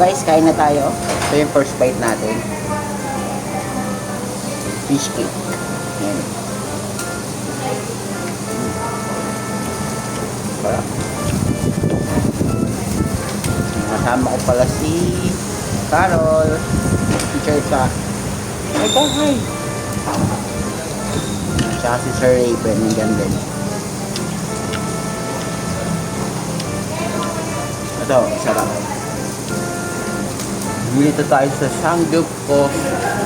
guys, kain na tayo. Ito yung first bite natin. Fish cake. Ayan. Sarap. Kasama ko pala si Carol. Teacher sa... Ito, hi! Tsaka si Sir Raven. Nandiyan din. Ito, sarap. Dito tayo sa Sanggyeopgo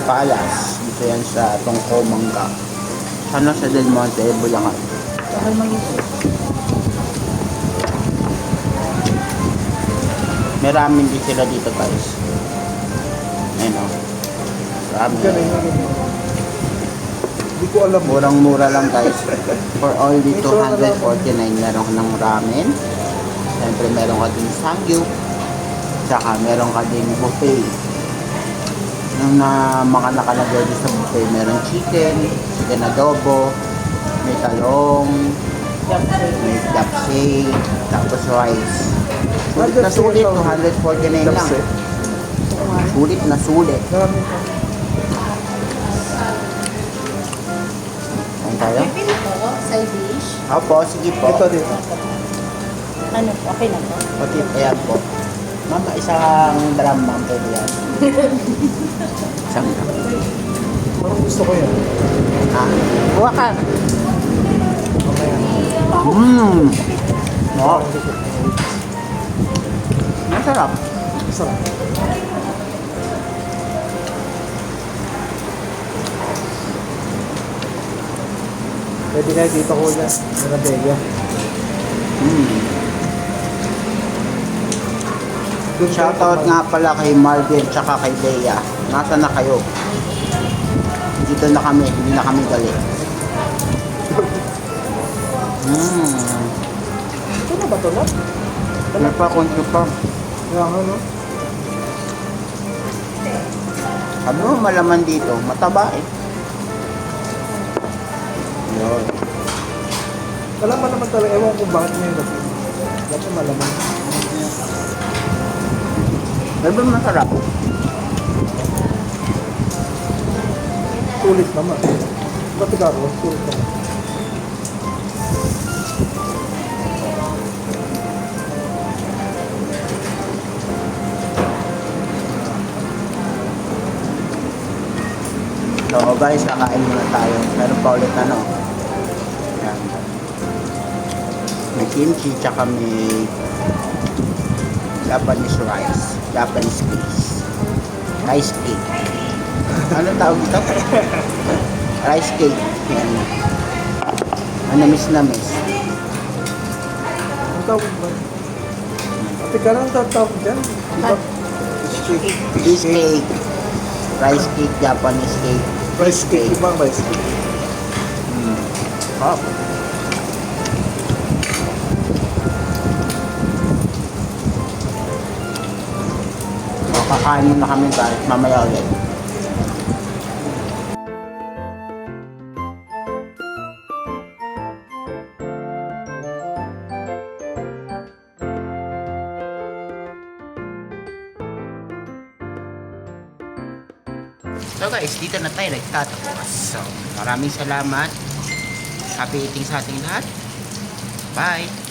Palace. Dito yan sa Tongko Mangga. Sana sa Del Monte, Bulacan. Bakal mag-ito. May ramen din sila dito guys. Ayun o. Ramen. Hindi ko alam. Murang-mura lang guys. For only 249 meron ka ng ramen. Siyempre meron ka din sangyup. Tsaka meron ka din buffet. Yung na mga nakalagay din sa buffet, meron chicken adobo, may talong, may japchae, tapos rice. Sulit na sulit, 249 lang. Sulit na sulit. Ayan tayo? Pili po, side dish. Opo, sige po. Ito dito. Ano po, okay na po. Pati, ayan po. Mama, isang drum ma'am, pwede yan. Isang drum. Parang gusto ko yan. Ha? Buwa ka. Mamaya. Oh, masarap. Sarap. Pwede kayo dito ko dyan. Mirabella. Shoutout nga pala kay Marvin tsaka kay Bea. Nasa na kayo? Dito na kami, hindi na kami gali. Ito na ba ito na? Ano pa, konti pa. Kaya nga no? Sabi mo, malaman dito, mataba eh. Yun. Malaman naman talaga. Ewan ko bakit ngayon kasi. Dapat malaman. Pero masarap. Sulit naman. Pati karo, sulit naman. So guys, kakain muna tayo. Meron pa ulit ano. Ayan. May kimchi tsaka may Japanese rice. Japanese cake. Rice cake. Ano tawag dito? Rice cake. Ayan. Manamis-namis. Ang tawag ba? Ate ka lang tatawag dyan. Diba? Fish cake. Rice cake, Japanese cake. Rice cake. Ibang rice cake. Hop. Kakain na kami guys, mamaya ulit. So guys, dito na tayo nagtatapos. So, maraming salamat. Happy eating sa ating lahat. Bye!